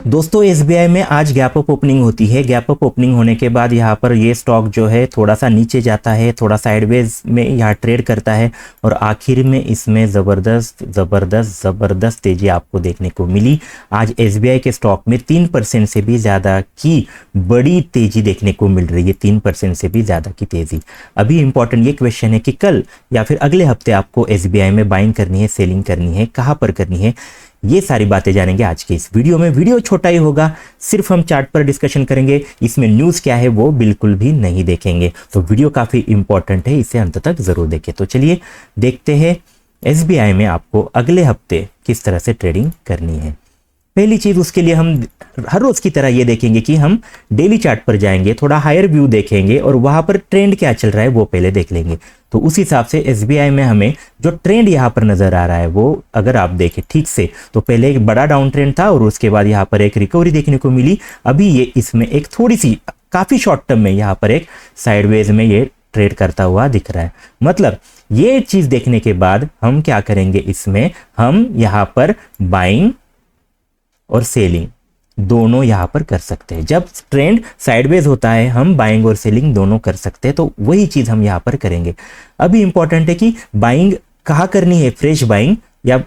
दोस्तों एसबीआई में आज गैप अप ओपनिंग होती है। गैप अप ओपनिंग होने के बाद यहाँ पर ये स्टॉक जो है थोड़ा सा नीचे जाता है, थोड़ा साइडवेज में यहाँ ट्रेड करता है और आखिर में इसमें ज़बरदस्त तेजी आपको देखने को मिली। आज एसबीआई के स्टॉक में 3% से भी ज़्यादा की बड़ी तेजी देखने को मिल रही है, 3% से भी ज़्यादा की तेजी। अभी इंपॉर्टेंट ये क्वेश्चन है कि कल या फिर अगले हफ्ते आपको एसबीआई में बाइंग करनी है, सेलिंग करनी है, कहाँ पर करनी है, ये सारी बातें जानेंगे आज के इस वीडियो में। वीडियो छोटा ही होगा, सिर्फ हम चार्ट पर डिस्कशन करेंगे, इसमें न्यूज़ क्या है वो बिल्कुल भी नहीं देखेंगे। तो वीडियो काफ़ी इंपॉर्टेंट है, इसे अंत तक ज़रूर देखें। तो चलिए देखते हैं एसबीआई में आपको अगले हफ्ते किस तरह से ट्रेडिंग करनी है। पहली चीज़, उसके लिए हम हर रोज़ की तरह ये देखेंगे कि हम डेली चार्ट पर जाएंगे, थोड़ा हायर व्यू देखेंगे और वहाँ पर ट्रेंड क्या चल रहा है वो पहले देख लेंगे। तो उस हिसाब से एसबीआई में हमें जो ट्रेंड यहाँ पर नज़र आ रहा है वो अगर आप देखें ठीक से, तो पहले एक बड़ा डाउन ट्रेंड था और उसके बाद यहाँ पर एक रिकवरी देखने को मिली। अभी ये इसमें एक थोड़ी सी काफ़ी शॉर्ट टर्म में यहाँ पर एक साइडवेज में ये ट्रेड करता हुआ दिख रहा है। मतलब ये चीज़ देखने के बाद हम क्या करेंगे, इसमें हम यहाँ पर बाइंग और सेलिंग दोनों यहां पर कर सकते हैं। जब ट्रेंड साइडवेज होता है हम बाइंग और सेलिंग दोनों कर सकते हैं, तो वही चीज हम यहां पर करेंगे। अभी इंपॉर्टेंट है कि बाइंग कहाँ करनी है, फ्रेश बाइंग या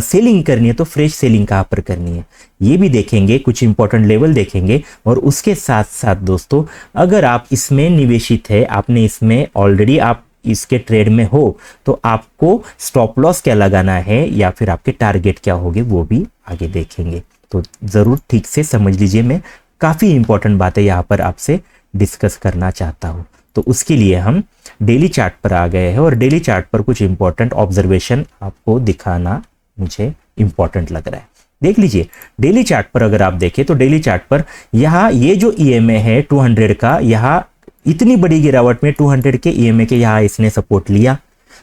सेलिंग करनी है तो फ्रेश सेलिंग कहाँ पर करनी है ये भी देखेंगे, कुछ इंपॉर्टेंट लेवल देखेंगे। और उसके साथ साथ दोस्तों, अगर आप इसमें निवेशित है, आपने इसमें ऑलरेडी आप इसके ट्रेड में हो, तो आपको स्टॉप लॉस क्या लगाना है या फिर आपके टारगेट क्या होंगे वो भी आगे देखेंगे। तो ज़रूर ठीक से समझ लीजिए, मैं काफ़ी इंपॉर्टेंट बातें यहाँ पर आपसे डिस्कस करना चाहता हूँ। तो उसके लिए हम डेली चार्ट पर आ गए हैं और डेली चार्ट पर कुछ इंपॉर्टेंट ऑब्जर्वेशन आपको दिखाना मुझे इंपॉर्टेंट लग रहा है। देख लीजिए डेली चार्ट पर, अगर आप देखें तो डेली चार्ट पर यहाँ ये जो ईएमए है 200 का, यहाँ इतनी बड़ी गिरावट में 200 के ईएमए के यहाँ इसने सपोर्ट लिया।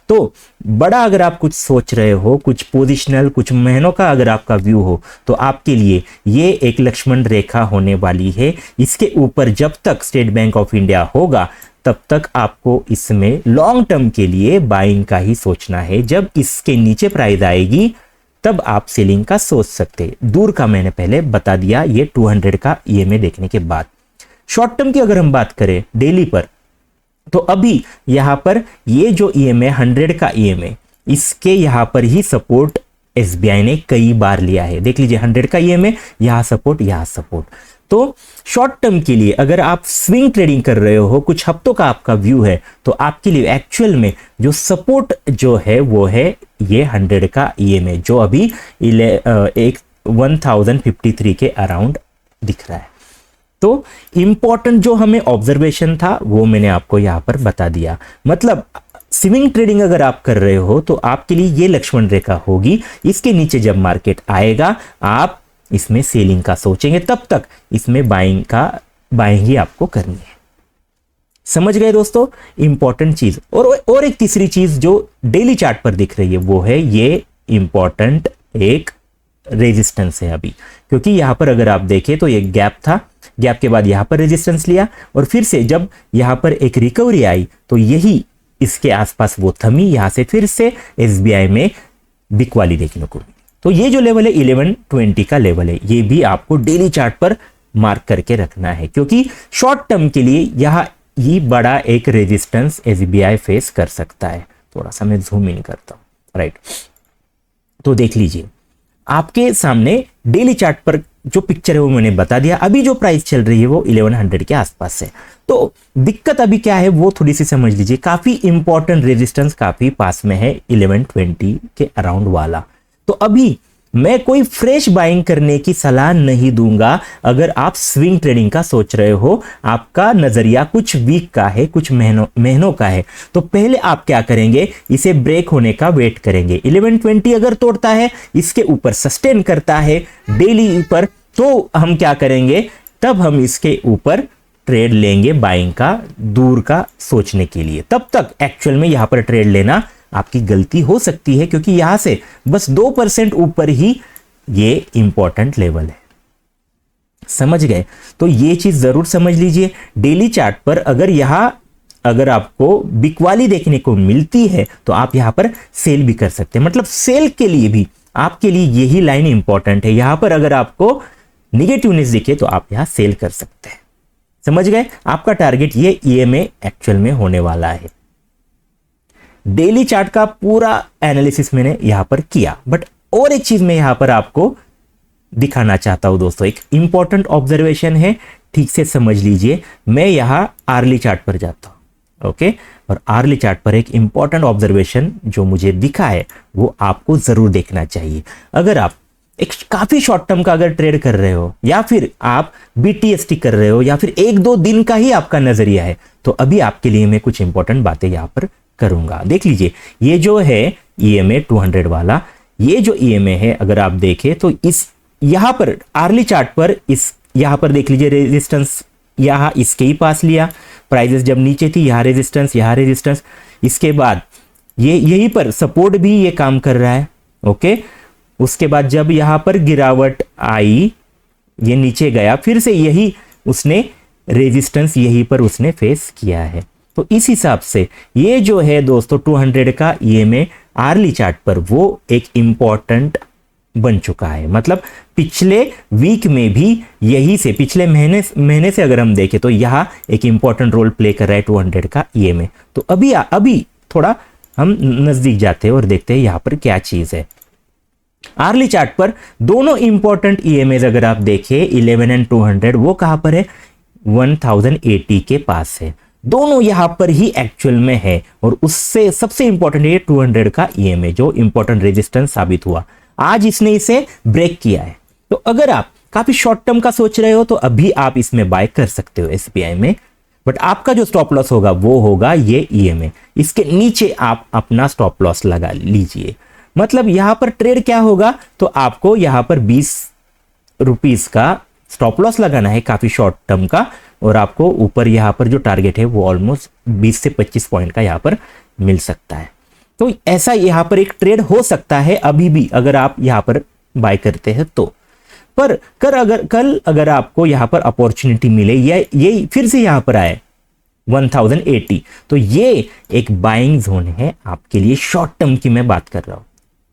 तो बड़ा अगर आप कुछ सोच रहे हो, कुछ पोजिशनल, कुछ महीनों का अगर आपका व्यू हो, तो आपके लिए ये एक लक्ष्मण रेखा होने वाली है। इसके ऊपर जब तक स्टेट बैंक ऑफ इंडिया होगा तब तक आपको इसमें लॉन्ग टर्म के लिए बाइंग का ही सोचना है। जब इसके नीचे प्राइस आएगी तब आप सेलिंग का सोच सकते हैं। दूर का मैंने पहले बता दिया, ये 200 का ईएमए देखने के बाद। शॉर्ट टर्म की अगर हम बात करें डेली पर, तो अभी यहां पर ये जो ईएमए 100 का ईएमए, इसके यहां पर ही सपोर्ट एसबीआई ने कई बार लिया है। देख लीजिए 100 का ईएमए, यहां सपोर्ट, यहां सपोर्ट। तो शॉर्ट टर्म के लिए अगर आप स्विंग ट्रेडिंग कर रहे हो, कुछ हफ्तों का आपका व्यू है, तो आपके लिए एक्चुअल में जो सपोर्ट जो है वो है ये 100 का ईएमए, जो अभी 1053 के अराउंड दिख रहा है। तो इंपॉर्टेंट जो हमें ऑब्जर्वेशन था वो मैंने आपको यहां पर बता दिया। मतलब स्विंग ट्रेडिंग अगर आप कर रहे हो तो आपके लिए ये लक्ष्मण रेखा होगी। इसके नीचे जब मार्केट आएगा आप इसमें सेलिंग का सोचेंगे, तब तक इसमें बाइंग ही आपको करनी है। समझ गए दोस्तों इंपॉर्टेंट चीज। और एक तीसरी चीज जो डेली चार्ट पर दिख रही है वो है ये इंपॉर्टेंट एक रेजिस्टेंस है अभी, क्योंकि यहां पर अगर आप देखें तो ये गैप था, गैप के बाद यहां पर रेजिस्टेंस लिया और फिर से जब यहां पर एक रिकवरी आई तो यही इसके आसपास वो थमी, यहां से फिर से एसबीआई में बिकवाली देखने को मिली। तो ये जो लेवल है 1120 का लेवल है, ये भी आपको डेली चार्ट पर मार्क करके रखना है, क्योंकि शॉर्ट टर्म के लिए यहां ही बड़ा एक रेजिस्टेंस एसबीआई फेस कर सकता है। थोड़ा सा मैं जूम इन करता हूं, राइट। तो देख लीजिए आपके सामने डेली चार्ट पर जो पिक्चर है वो मैंने बता दिया। अभी जो प्राइस चल रही है वो 1100 के आसपास है। तो दिक्कत अभी क्या है वो थोड़ी सी समझ लीजिए। काफी इंपॉर्टेंट रेजिस्टेंस काफी पास में है 1120 के अराउंड वाला। तो अभी मैं कोई फ्रेश बाइंग करने की सलाह नहीं दूंगा। अगर आप स्विंग ट्रेडिंग का सोच रहे हो, आपका नजरिया कुछ वीक का है, कुछ महीनों का है, तो पहले आप क्या करेंगे, इसे ब्रेक होने का वेट करेंगे। 1120 अगर तोड़ता है, इसके ऊपर सस्टेन करता है डेली पर, तो हम क्या करेंगे, तब हम इसके ऊपर ट्रेड लेंगे बाइंग का, दूर का सोचने के लिए। तब तक एक्चुअल में यहां पर ट्रेड लेना आपकी गलती हो सकती है, क्योंकि यहां से बस 2% ऊपर ही ये इंपॉर्टेंट लेवल है। समझ गए? तो ये चीज जरूर समझ लीजिए। डेली चार्ट पर अगर आपको बिकवाली देखने को मिलती है तो आप यहां पर सेल भी कर सकते हैं। मतलब सेल के लिए भी आपके लिए यही लाइन इंपॉर्टेंट है। यहां पर अगर आपको निगेटिवनेस दिखे तो आप यहां सेल कर सकते हैं। समझ गए? आपका टारगेट ये ईएमए एक्चुअल में होने वाला है। डेली चार्ट का पूरा एनालिसिस मैंने यहां पर किया, बट और एक चीज मैं यहां पर आपको दिखाना चाहता हूं दोस्तों। एक इंपॉर्टेंट ऑब्जर्वेशन है, ठीक से समझ लीजिए। मैं यहां आर्ली चार्ट पर जाता हूं, ओके, और आर्ली चार्ट पर एक इंपॉर्टेंट ऑब्जर्वेशन जो मुझे दिखा है वो आपको जरूर देखना चाहिए। अगर आप एक काफी शॉर्ट टर्म का अगर ट्रेड कर रहे हो, या फिर आप बीटीएसटी कर रहे हो, या फिर 1-2 दिन का ही आपका नजरिया है, तो अभी आपके लिए मैं कुछ इंपॉर्टेंट बातें यहां पर करूंगा। देख लीजिए, ये जो है ईएमए 200 वाला, ये जो ईएमए है अगर आप देखें तो इस यहां पर आर्ली चार्ट पर इस यहां पर देख लीजिए, रेजिस्टेंस यहां इसके ही पास लिया, प्राइसेस जब नीचे थी यहां रेजिस्टेंस, इसके बाद ये यहीं पर सपोर्ट भी ये काम कर रहा है, ओके। उसके बाद जब यहां पर गिरावट आई, ये नीचे गया, फिर से यही उसने रेजिस्टेंस यहीं पर उसने फेस किया है। तो इस हिसाब से ये जो है दोस्तों 200 का ईएमए आर्ली चार्ट पर वो एक इंपॉर्टेंट बन चुका है। मतलब पिछले वीक में भी यही से, पिछले महीने से अगर हम देखें तो यहां एक इंपॉर्टेंट रोल प्ले कर रहा है 200 का ईएमए। तो अभी थोड़ा हम नजदीक जाते हैं और देखते हैं यहां पर क्या चीज है। आर्ली चार्ट पर दोनों इंपॉर्टेंट ईएमएज अगर आप देखें 11 एंड 200, वो कहां पर है? 1080 के पास है। दोनों यहां पर ही एक्चुअल में है, और उससे सबसे इंपॉर्टेंट ये 200 का ईएमए जो इंपॉर्टेंट रेजिस्टेंस साबित हुआ। आज इसने इसे ब्रेक किया है। तो अगर आप काफी शॉर्ट टर्म का सोच रहे हो तो अभी आप इसमें बाय कर सकते हो एसबीआई में, बट आपका जो स्टॉप लॉस होगा वो होगा ये ईएमए। इसके नीचे आप अपना स्टॉप लॉस लगा लीजिए। मतलब यहां पर ट्रेड क्या होगा, तो आपको यहां पर 20 रुपीस का स्टॉप लॉस लगाना है काफी शॉर्ट टर्म का, और आपको ऊपर यहां पर जो टारगेट है वो ऑलमोस्ट 20 से 25 पॉइंट का यहां पर मिल सकता है। तो ऐसा यहां पर एक ट्रेड हो सकता है अभी भी, अगर आप यहां पर बाय करते हैं तो। पर कल अगर आपको यहां पर अपॉर्चुनिटी मिले, या ये फिर से यहां पर आए 1080, तो ये एक बाइंग जोन है आपके लिए। शॉर्ट टर्म की मैं बात कर रहा हूं,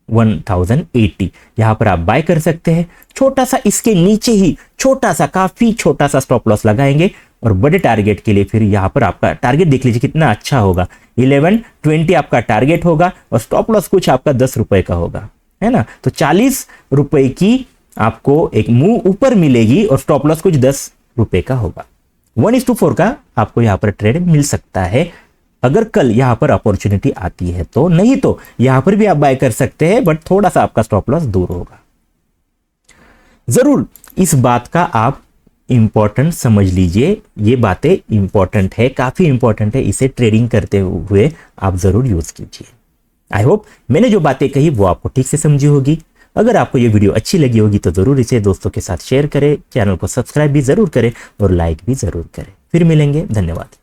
1080 यहां पर आप बाय कर सकते हैं। छोटा सा इसके नीचे ही काफी छोटा सा स्टॉप लॉस लगाएंगे, और बड़े टारगेट के लिए फिर यहां पर आपका टारगेट देख लीजिए कितना अच्छा होगा। 1120 आपका टारगेट होगा, और स्टॉप लॉस कुछ आपका 10 रुपए का होगा, है ना। तो 40 रुपए की आपको एक मूव ऊपर मिलेगी, और स्टॉप लॉस कुछ 10 रुपए का होगा। 1:4 का आपको यहां पर ट्रेड मिल सकता है अगर कल यहां पर अपॉर्चुनिटी आती है तो। नहीं तो यहां पर भी आप बाय कर सकते हैं, बट थोड़ा सा आपका स्टॉप लॉस दूर होगा। जरूर इस बात का आप इंपॉर्टेंट समझ लीजिए, ये बातें इंपॉर्टेंट है, काफी इंपॉर्टेंट है। इसे ट्रेडिंग करते हुए आप जरूर यूज कीजिए। आई होप मैंने जो बातें कही वो आपको ठीक से समझी होगी। अगर आपको ये वीडियो अच्छी लगी होगी तो जरूर इसे दोस्तों के साथ शेयर करें, चैनल को सब्सक्राइब भी जरूर करें, और लाइक भी जरूर करें। फिर मिलेंगे, धन्यवाद।